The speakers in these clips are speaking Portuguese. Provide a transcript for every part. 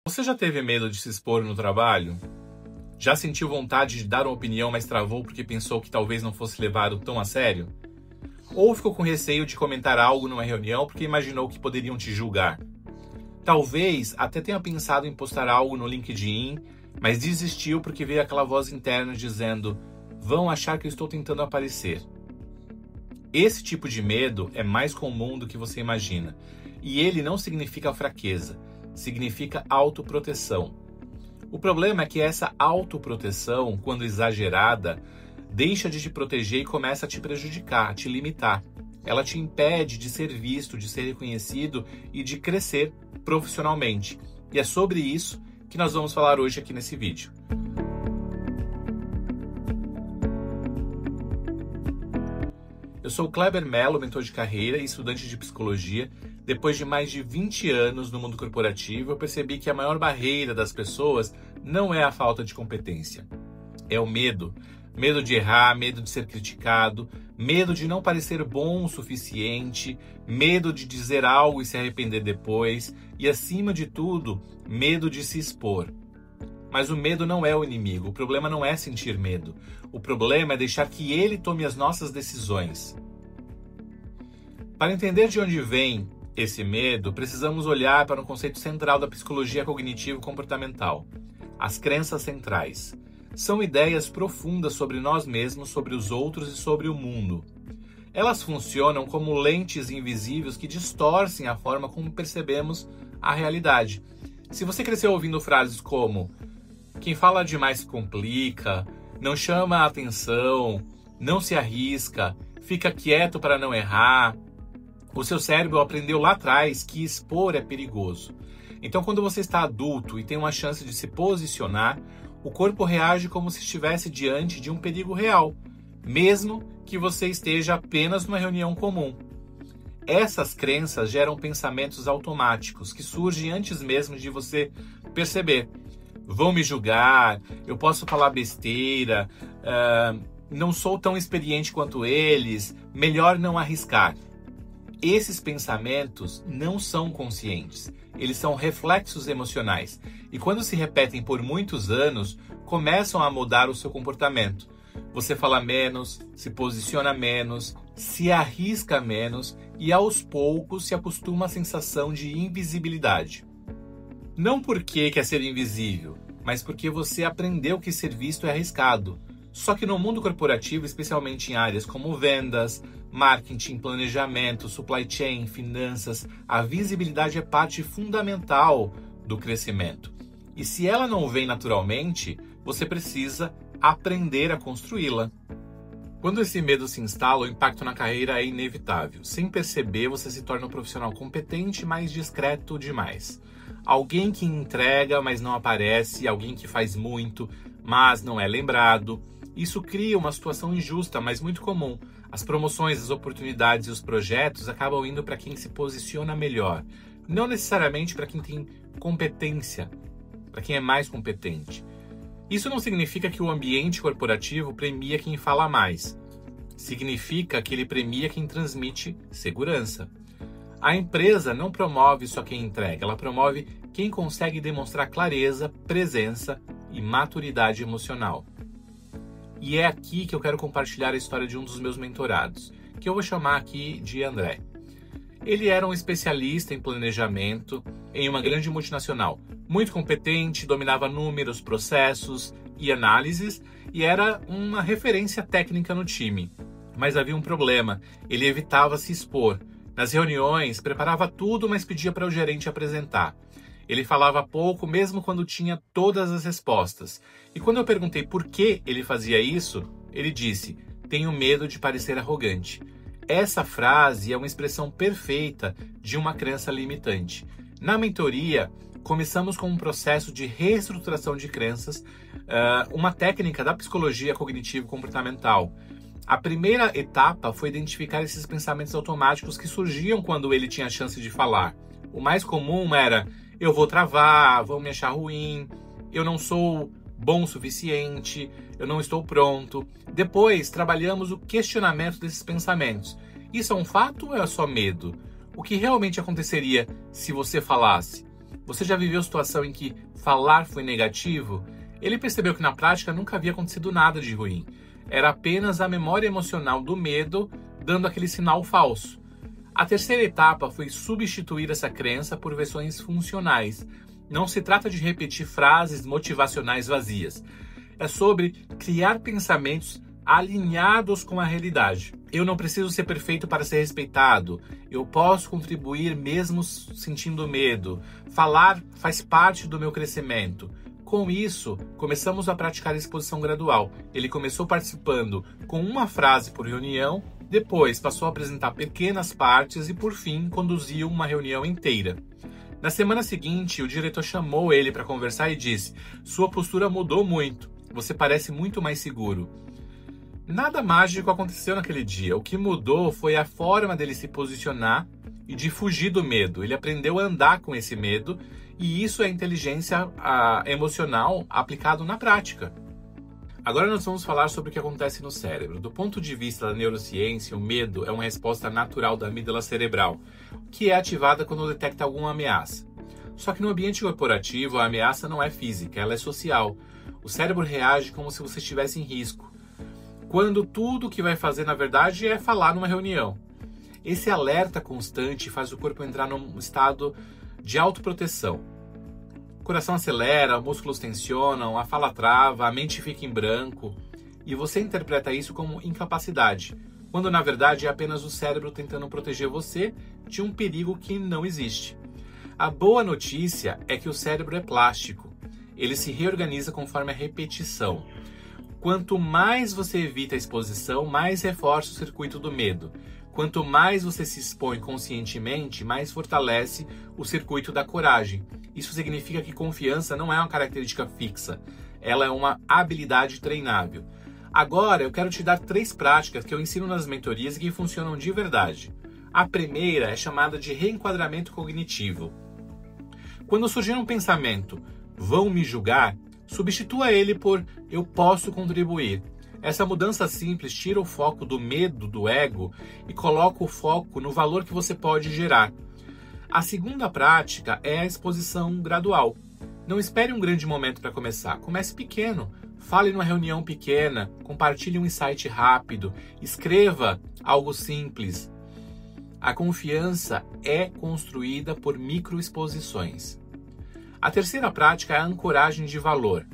Você já teve medo de se expor no trabalho? Já sentiu vontade de dar uma opinião, mas travou porque pensou que talvez não fosse levado tão a sério? Ou ficou com receio de comentar algo numa reunião porque imaginou que poderiam te julgar? Talvez até tenha pensado em postar algo no LinkedIn, mas desistiu porque veio aquela voz interna dizendo: vão achar que eu estou tentando aparecer. Esse tipo de medo é mais comum do que você imagina, e ele não significa fraqueza, significa autoproteção. O problema é que essa autoproteção, quando exagerada, deixa de te proteger e começa a te prejudicar, a te limitar. Ela te impede de ser visto, de ser reconhecido e de crescer profissionalmente. E é sobre isso que nós vamos falar hoje aqui nesse vídeo. Eu sou o Kleber Mello, mentor de carreira e estudante de psicologia. Depois de mais de 20 anos no mundo corporativo, eu percebi que a maior barreira das pessoas não é a falta de competência, é o medo. Medo de errar, medo de ser criticado, medo de não parecer bom o suficiente, medo de dizer algo e se arrepender depois e, acima de tudo, medo de se expor. Mas o medo não é o inimigo, o problema não é sentir medo. O problema é deixar que ele tome as nossas decisões. Para entender de onde vem esse medo, precisamos olhar para um conceito central da psicologia cognitivo-comportamental: as crenças centrais. São ideias profundas sobre nós mesmos, sobre os outros e sobre o mundo. Elas funcionam como lentes invisíveis que distorcem a forma como percebemos a realidade. Se você cresceu ouvindo frases como "quem fala demais se complica", "não chama a atenção", "não se arrisca", "fica quieto para não errar", o seu cérebro aprendeu lá atrás que expor é perigoso. Então, quando você está adulto e tem uma chance de se posicionar, o corpo reage como se estivesse diante de um perigo real, mesmo que você esteja apenas numa reunião comum. Essas crenças geram pensamentos automáticos que surgem antes mesmo de você perceber. Vão me julgar, eu posso falar besteira, não sou tão experiente quanto eles, melhor não arriscar. Esses pensamentos não são conscientes, eles são reflexos emocionais e quando se repetem por muitos anos, começam a mudar o seu comportamento. Você fala menos, se posiciona menos, se arrisca menos e aos poucos se acostuma à sensação de invisibilidade. Não porque quer ser invisível, mas porque você aprendeu que ser visto é arriscado. Só que no mundo corporativo, especialmente em áreas como vendas, marketing, planejamento, supply chain, finanças, a visibilidade é parte fundamental do crescimento. E se ela não vem naturalmente, você precisa aprender a construí-la. Quando esse medo se instala, o impacto na carreira é inevitável. Sem perceber, você se torna um profissional competente, mas discreto demais. Alguém que entrega, mas não aparece, alguém que faz muito, mas não é lembrado. Isso cria uma situação injusta, mas muito comum. As promoções, as oportunidades e os projetos acabam indo para quem se posiciona melhor, não necessariamente para quem tem competência, para quem é mais competente. Isso não significa que o ambiente corporativo premia quem fala mais. Significa que ele premia quem transmite segurança. A empresa não promove só quem entrega, ela promove quem consegue demonstrar clareza, presença e maturidade emocional. E é aqui que eu quero compartilhar a história de um dos meus mentorados, que eu vou chamar aqui de André. Ele era um especialista em planejamento em uma grande multinacional, muito competente, dominava números, processos e análises e era uma referência técnica no time. Mas havia um problema, ele evitava se expor. Nas reuniões, preparava tudo, mas pedia para o gerente apresentar. Ele falava pouco, mesmo quando tinha todas as respostas. E quando eu perguntei por que ele fazia isso, ele disse: "Tenho medo de parecer arrogante". Essa frase é uma expressão perfeita de uma crença limitante. Na mentoria, começamos com um processo de reestruturação de crenças, uma técnica da psicologia cognitivo-comportamental. A primeira etapa foi identificar esses pensamentos automáticos que surgiam quando ele tinha a chance de falar. O mais comum era: eu vou travar, vão me achar ruim, eu não sou bom o suficiente, eu não estou pronto. Depois, trabalhamos o questionamento desses pensamentos. Isso é um fato ou é só medo? O que realmente aconteceria se você falasse? Você já viveu situação em que falar foi negativo? Ele percebeu que na prática nunca havia acontecido nada de ruim. Era apenas a memória emocional do medo dando aquele sinal falso. A terceira etapa foi substituir essa crença por versões funcionais. Não se trata de repetir frases motivacionais vazias. É sobre criar pensamentos alinhados com a realidade. Eu não preciso ser perfeito para ser respeitado. Eu posso contribuir mesmo sentindo medo. Falar faz parte do meu crescimento. Com isso, começamos a praticar a exposição gradual. Ele começou participando com uma frase por reunião, depois passou a apresentar pequenas partes e, por fim, conduziu uma reunião inteira. Na semana seguinte, o diretor chamou ele para conversar e disse: "Sua postura mudou muito. Você parece muito mais seguro." Nada mágico aconteceu naquele dia. O que mudou foi a forma dele se posicionar e de fugir do medo. Ele aprendeu a andar com esse medo e isso é inteligência emocional aplicado na prática. Agora nós vamos falar sobre o que acontece no cérebro. Do ponto de vista da neurociência, o medo é uma resposta natural da amígdala cerebral, que é ativada quando detecta alguma ameaça. Só que no ambiente corporativo, a ameaça não é física, ela é social. O cérebro reage como se você estivesse em risco, quando tudo o que vai fazer, na verdade, é falar numa reunião. Esse alerta constante faz o corpo entrar num estado de autoproteção. O coração acelera, músculos tensionam, a fala trava, a mente fica em branco, e você interpreta isso como incapacidade, quando na verdade é apenas o cérebro tentando proteger você de um perigo que não existe. A boa notícia é que o cérebro é plástico. Ele se reorganiza conforme a repetição. Quanto mais você evita a exposição, mais reforça o circuito do medo. Quanto mais você se expõe conscientemente, mais fortalece o circuito da coragem. Isso significa que confiança não é uma característica fixa, ela é uma habilidade treinável. Agora eu quero te dar 3 práticas que eu ensino nas mentorias e que funcionam de verdade. A primeira é chamada de reenquadramento cognitivo. Quando surgir um pensamento, vão me julgar? Substitua ele por eu posso contribuir. Essa mudança simples tira o foco do medo, do ego, e coloca o foco no valor que você pode gerar. A segunda prática é a exposição gradual. Não espere um grande momento para começar. Comece pequeno. Fale numa reunião pequena, compartilhe um insight rápido, escreva algo simples. A confiança é construída por microexposições. A terceira prática é a ancoragem de valor.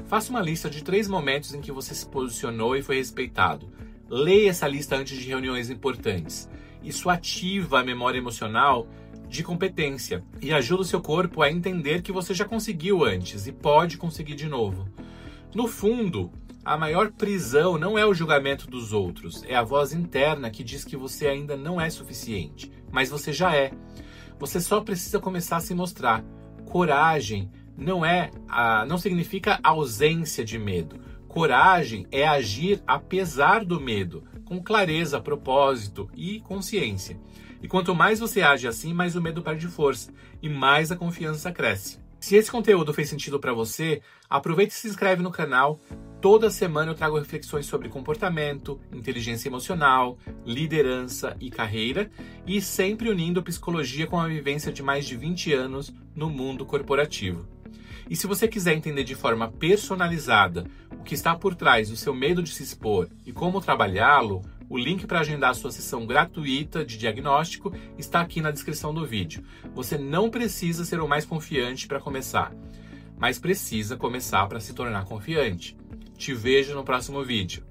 Faça uma lista de 3 momentos em que você se posicionou e foi respeitado. Leia essa lista antes de reuniões importantes. Isso ativa a memória emocional de competência e ajuda o seu corpo a entender que você já conseguiu antes e pode conseguir de novo. No fundo, a maior prisão não é o julgamento dos outros, é a voz interna que diz que você ainda não é suficiente, mas você já é. Você só precisa começar a se mostrar. Coragem não significa ausência de medo. Coragem é agir apesar do medo, com clareza, propósito e consciência. E quanto mais você age assim, mais o medo perde força e mais a confiança cresce. Se esse conteúdo fez sentido para você, aproveite e se inscreve no canal. Toda semana eu trago reflexões sobre comportamento, inteligência emocional, liderança e carreira, e sempre unindo psicologia com a vivência de mais de 20 anos no mundo corporativo. E se você quiser entender de forma personalizada o que está por trás do seu medo de se expor e como trabalhá-lo, o link para agendar a sua sessão gratuita de diagnóstico está aqui na descrição do vídeo. Você não precisa ser o mais confiante para começar, mas precisa começar para se tornar confiante. Te vejo no próximo vídeo.